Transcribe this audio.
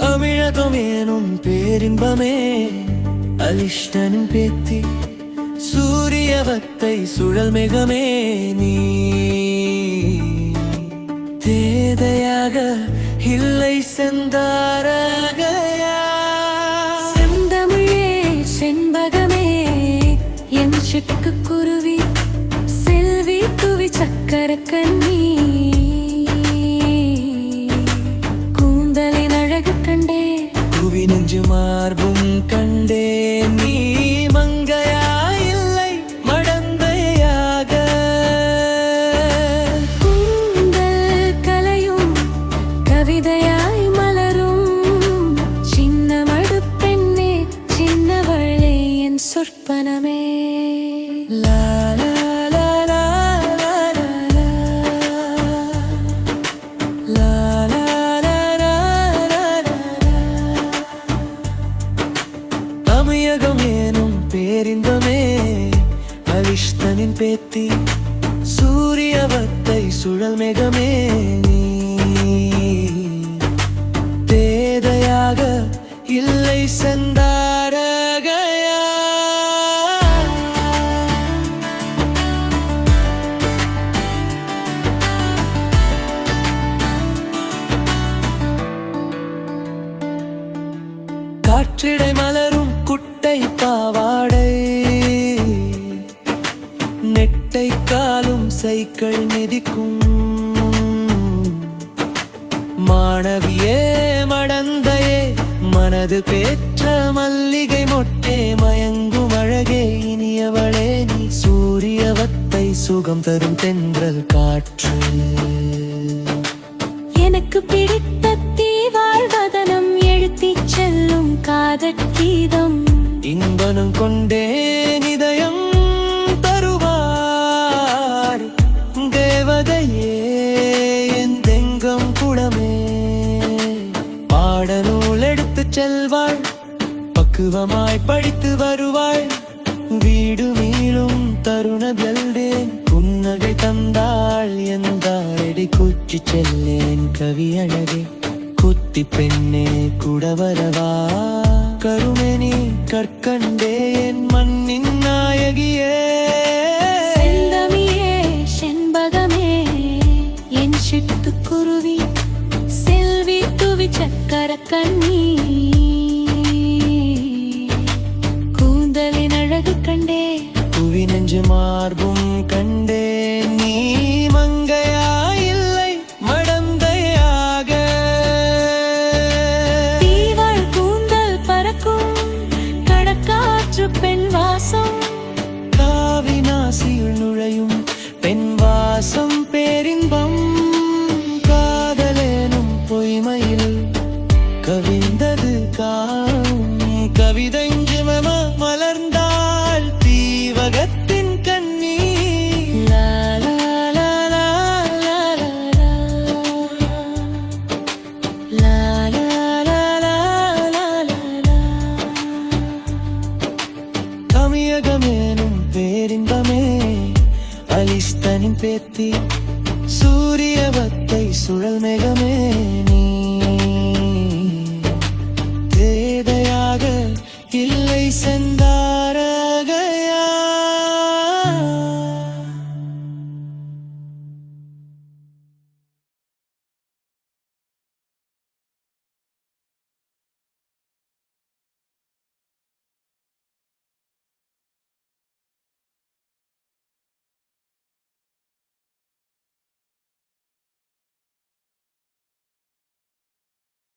அமிழகமேனும் பேரின்பமே அலிஷ்டனின் பேத்தி சூரியவத்தை சுழல் மேகமே நீ தேதையாக இல்லை செந்தாரகையா செந்தமிழே செண்பகமே என் சிக்கு குருவி செல்வி துவி சக்கர கண்ணி கூந்தலின் அழகு கண்டே குவி நெஞ்சு மார்பும் கண்டே நீ மங்கையா இல்லை மடந்தையாக கூந்தல் கலையும் கவிதையாய் மலரும் சின்ன மடு பெண்ணே சின்னவளே என் சொற்பனமே லா லா லா லா லா லா லா லா லா லா லா தமிழகம் ஏனும் பேரின்பமே அலிஷ்டனின் பேத்தி சூரியவத்தை சுழல் மேகமே நீ தேதையாக இல்லை செந்தாரகையா காற்றிடை மலரும் குட்டை பாவாடை நெட்டை காலும் சைக்கிள் மிதிக்கும் மாணவியே மடந்தையே மனது பெற்ற மல்லிகை மொட்டே மயங்கும் அழகே இனியவளே நீ சூரியவத்தை சுகம் தரும் தென்றல் காற்று எனக்கு பிடித்த தீவாழ்வதனம் எழுத்திச் செல்லும் காதற்கீதம் இன்பனும் கொண்டேன் இதயம் தருவார் தேவதையே என் தெங்கம் குளமே பாடநூல் எடுத்துச் செல்வாள் பக்குவமாய் படித்து வருவாள் வீடு மீளும் தருணதல்டேன் புன்னகை தந்தாள் எந்தாழடி குச்சி செல்லேன் கவி அழகே குத்தி பெண்ணே குடவரவா கருமெனி கற்கண்டே என் மண்ணின் நாயகியே செந்தமிழே செண்பகமே என் சிட்டுக்குருவி செல்வி துவி சக்கர கண்ணி கூந்தலின் அழகு கண்டே புவி நெஞ்சு மார்பும் கண்டே நீ மங்கையா இல்லை மடந்தையாக தீவாள் கூந்தல் பறக்கும் கடற்காற்று பெண் வாசம் காவி நாசியுள் நுழையும் பெண் வாசம் பேரின்பம் காதலேனும் பொய்மையில் கவிந்தது காணும் கவிதை மலர்ந்தாள் தீவகத்தின் கண்ணி லா லா லா லா லா லா லா லா லா லா லா தமிழகமேனும் பேரின்பமே அலிஸ்தனின் பேத்தி சூரியவத்தை சுழல் மேகமே நீ தேதையாக இல்லை செந்தா